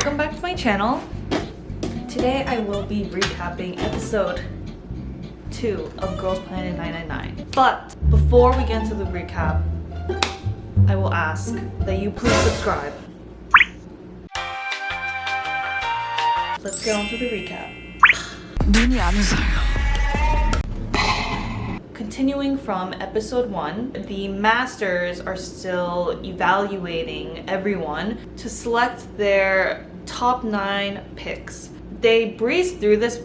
Welcome back to my channel. Today I will be recapping episode 2 of Girls Planet 999. But before we get into the recap, I will ask that you please subscribe. Let's get on to the recap. 눈이 안 웃어요. Continuing from episode 1, the masters are still evaluating everyone to select their top 9 picks. They breeze through this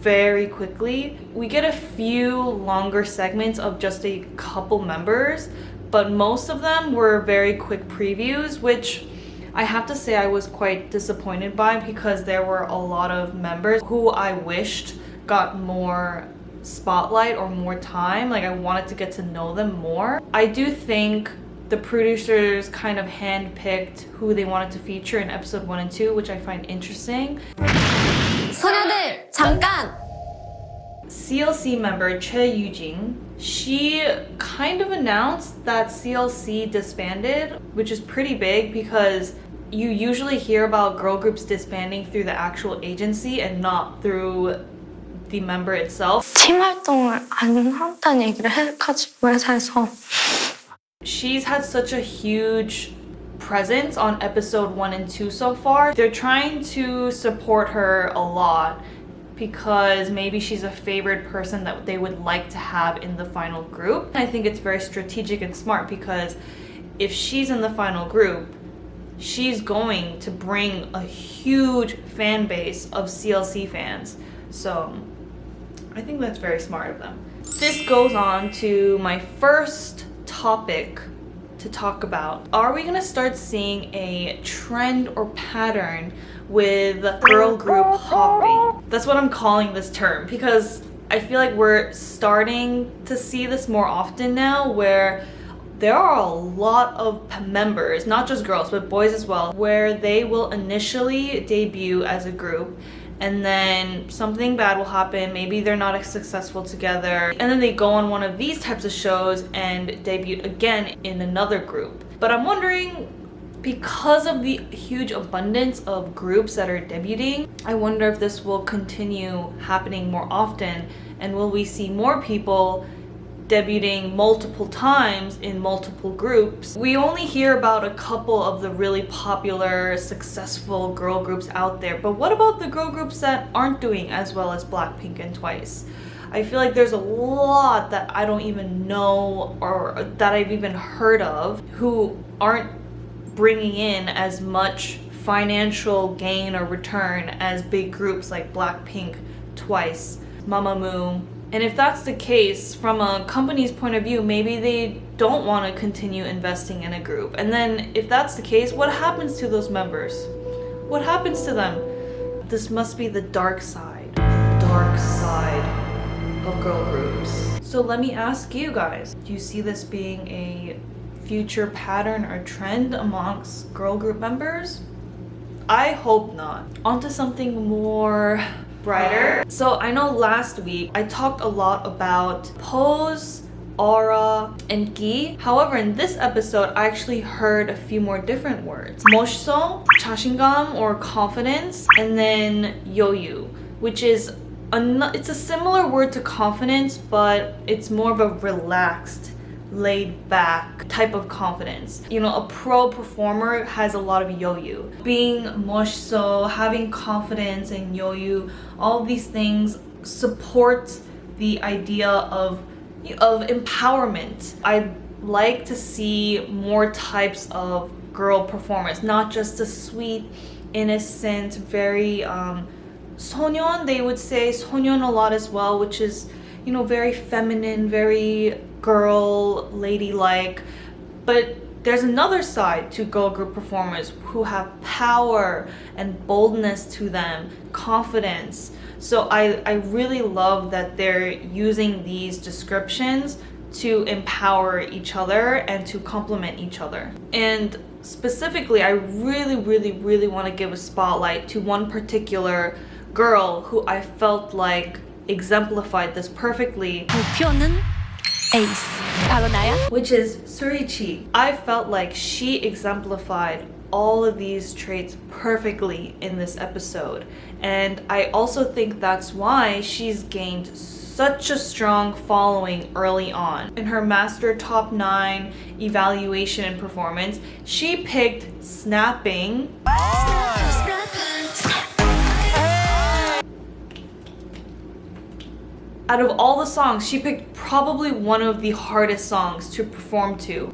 very quickly. We get a few longer segments of just a couple members, but most of them were very quick previews, which I have to say I was quite disappointed by because there were a lot of members who I wished got more spotlight or more time. Like, I wanted to get to know them more. I do think the producers kind of handpicked who they wanted to feature in episode 1 and 2, which I find interesting. 소녀들 잠깐. CLC member Choi Yoo-jin, she kind of announced that CLC disbanded, which is pretty big because you usually hear about girl groups disbanding through the actual agency and not through the member itself. 팀 활동을 안 한다는 얘기를 해가지고 회사에서. She's had such a huge presence on episode 1 and 2 so far. They're trying to support her a lot because maybe she's a favorite person that they would like to have in the final group. I think it's very strategic and smart because if she's in the final group, she's going to bring a huge fan base of CLC fans. So I think that's very smart of them. This goes on to my first topic to talk about. Are we gonna start seeing a trend or pattern with girl group hopping? That's what I'm calling this term because I feel like we're starting to see this more often now, where there are a lot of members, not just girls, but boys as well, where they will initially debut as a group and then something bad will happen. Maybe they're not as successful together. And then they go on one of these types of shows and debut again in another group. But I'm wondering, because of the huge abundance of groups that are debuting, I wonder if this will continue happening more often, and will we see more people debuting multiple times in multiple groups. We only hear about a couple of the really popular, successful girl groups out there, but what about the girl groups that aren't doing as well as Blackpink and Twice? I feel like there's a lot that I don't even know or that I've even heard of who aren't bringing in as much financial gain or return as big groups like Blackpink, Twice, Mamamoo. And if that's the case, from a company's point of view, maybe they don't want to continue investing in a group. And then if that's the case, what happens to those members? What happens to them? This must be the dark side of girl groups. So let me ask you guys, do you see this being a future pattern or trend amongst girl group members? I hope not. Onto something more brighter. So I know last week I talked a lot about pose, aura, and ki. However, in this episode, I actually heard a few more different words. 멋있어, 자신감 or confidence, and then yoyu, which is it's a similar word to confidence, but it's more of a relaxed, laid back type of confidence. You know, a pro performer has a lot of yoyu. Being 멋있어, having confidence and yoyu, all these things support the idea of empowerment. I'd like to see more types of girl performers, not just a sweet, innocent, very 소년, they would say 소년 a lot as well, which is, you know, very feminine, very girl, ladylike. But there's another side to girl group performers who have power and boldness to them, confidence. So I really love that they're using these descriptions to empower each other and to complement each other. And specifically, I really want to give a spotlight to one particular girl who I felt like exemplified this perfectly. 목표는 에이스. 바로 나야. Which is Surichi. I felt like she exemplified all of these traits perfectly in this episode. And I also think that's why she's gained such a strong following early on. In her Master Top 9 evaluation and performance, she picked Snapping. Out of all the songs, she picked probably one of the hardest songs to perform to.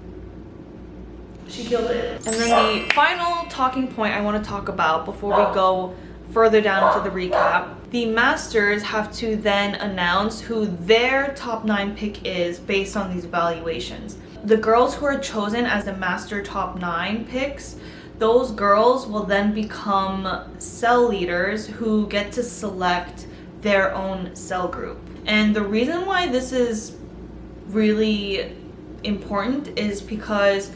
She killed it. And then the final talking point I want to talk about before we go further down into the recap, the masters have to then announce who their top 9 pick is based on these evaluations. The girls who are chosen as the master top 9 picks, those girls will then become cell leaders who get to select their own cell group. And the reason why this is really important is because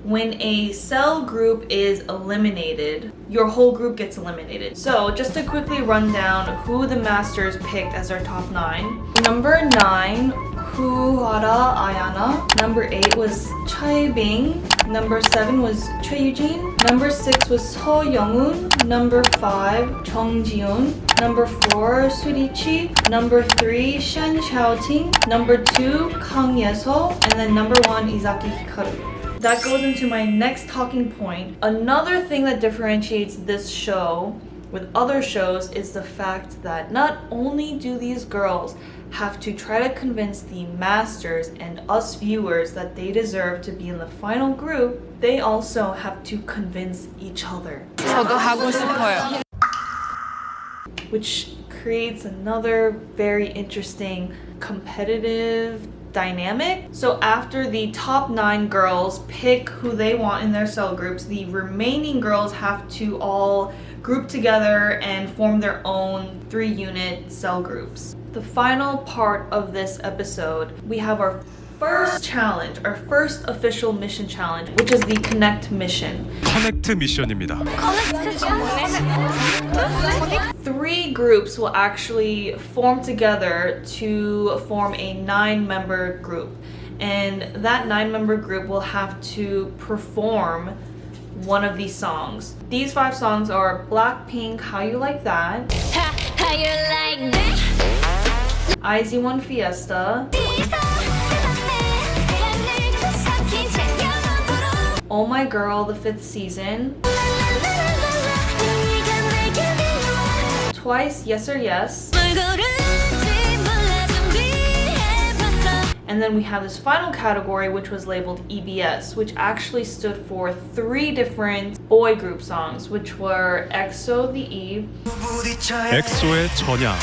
when a cell group is eliminated, your whole group gets eliminated. So just to quickly run down who the masters picked as their top 9. Number 9, Kuhara Ayana. Number 8 was Chae-bing. Number 7 was Choi Yujin. Number 6 was Seo Young-un. Number 5, Jung Ji-yoon. Number 4, Surichi. Number 3, Shan Xiaoting. Number 2, Kang Ye-seo. And then number 1, Izaki Hikaru. That goes into my next talking point. Another thing that differentiates this show with other shows is the fact that not only do these girls have to try to convince the masters and us viewers that they deserve to be in the final group, they also have to convince each other. 저도 하고 싶어요. Which creates another very interesting competitive dynamic. So after the top 9 girls pick who they want in their cell groups, the remaining girls have to all group together and form their own 3-unit cell groups. The final part of this episode, we have our first challenge, our first official mission challenge, which is the Connect mission. 커넥트 미션입니다. 3 groups will actually form together to form a 9-member group. And that 9-member group will have to perform one of these songs. These 5 songs are Blackpink, How You Like That, How you like that? IZ*ONE Fiesta, Oh My Girl, the 5th season, Twice, Yes or Yes, and then we have this final category which was labeled EBS, which actually stood for 3 different boy group songs, which were EXO, The Eve, 엑소의 전야,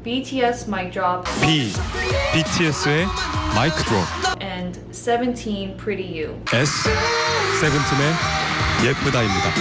BTS, Mic Drop, B, BTS의 마이크 드롭, and 17, Pretty You. S, 세븐틴의 예쁘다입니다.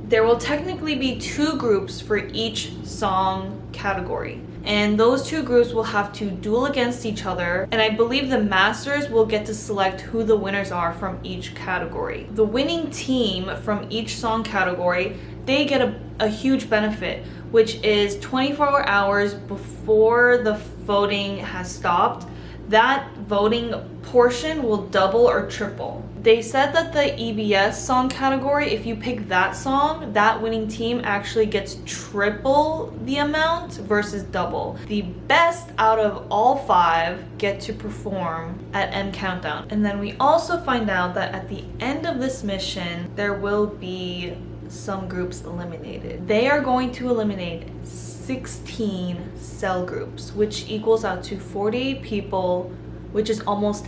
There will technically be 2 groups for each song category. And those 2 groups will have to duel against each other. And I believe the masters will get to select who the winners are from each category. The winning team from each song category, they get a huge benefit, which is 24 hours before the voting has stopped. That voting portion will double or triple. They said that the EBS song category, if you pick that song, that winning team actually gets triple the amount versus double. The best out of all 5 get to perform at M Countdown. And then we also find out that at the end of this mission, there will be some groups eliminated. They are going to eliminate 16 cell groups, which equals out to 48 people, which is almost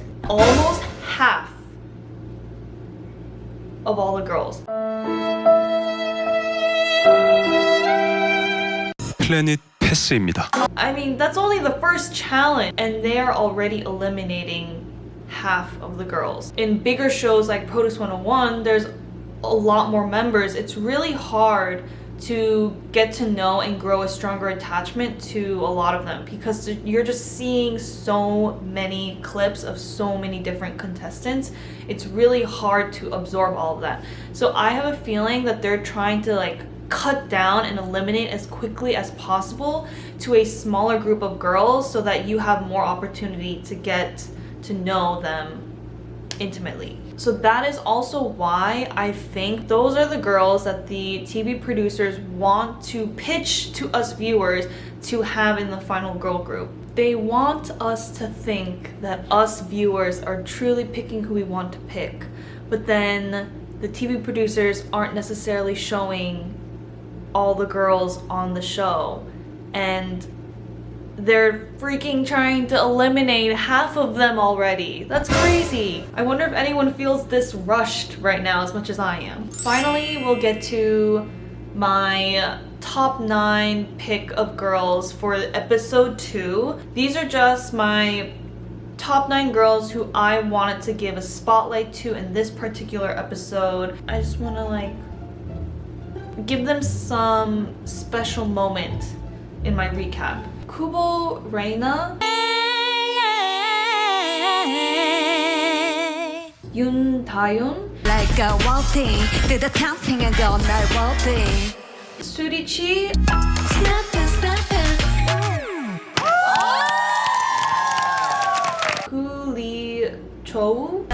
half of all the girls. 플래닛 패스입니다. I mean, that's only the first challenge, and they are already eliminating half of the girls. In bigger shows like Produce 101, there's a lot more members. It's really hard to get to know and grow a stronger attachment to a lot of them because you're just seeing so many clips of so many different contestants. It's really hard to absorb all of that. So I have a feeling that they're trying to cut down and eliminate as quickly as possible to a smaller group of girls so that you have more opportunity to get to know them intimately. So that is also why I think those are the girls that the TV producers want to pitch to us viewers to have in the final girl group. They want us to think that us viewers are truly picking who we want to pick, but then the TV producers aren't necessarily showing all the girls on the show, and they're freaking trying to eliminate half of them already. That's crazy. I wonder if anyone feels this rushed right now as much as I am. Finally, we'll get to my top 9 pick of girls for episode 2. These are just my top 9 girls who I wanted to give a spotlight to in this particular episode. I just want to like give them some special moment in my recap. Kubo Reina, Yoon Taeyeon, Like a wild thing, do the counting and go night wild thing. Surichi, Koo Lee Chou,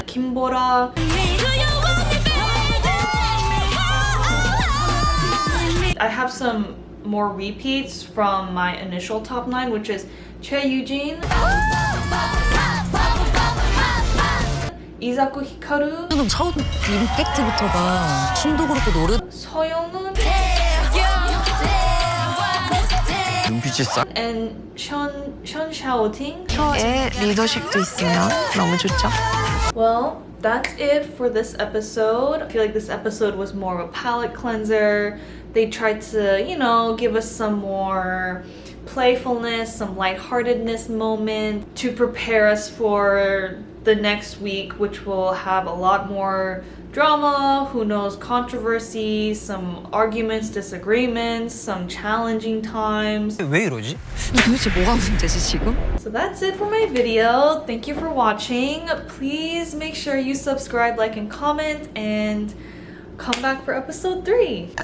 Kimbora, I have some more repeats from my initial top 9, which is Choi Yujin, Izaku Hikaru, 지금 처음 임팩트부터가 춤도 그렇고 노래 서영은, 눈빛이 싹 and Sean Xiaoting. 의 리더십도 있으면 너무 좋죠. Well, that's it for this episode. I feel like this episode was more of a palate cleanser. They tried to, you know, give us some more playfulness, some lightheartedness moment to prepare us for the next week, which will have a lot more drama, who knows, controversy, some arguments, disagreements, some challenging times. 왜 이러지? 도대체 뭐가 문제지 지금? So that's it for my video. Thank you for watching. Please make sure you subscribe, like, and comment, and come back for episode 3.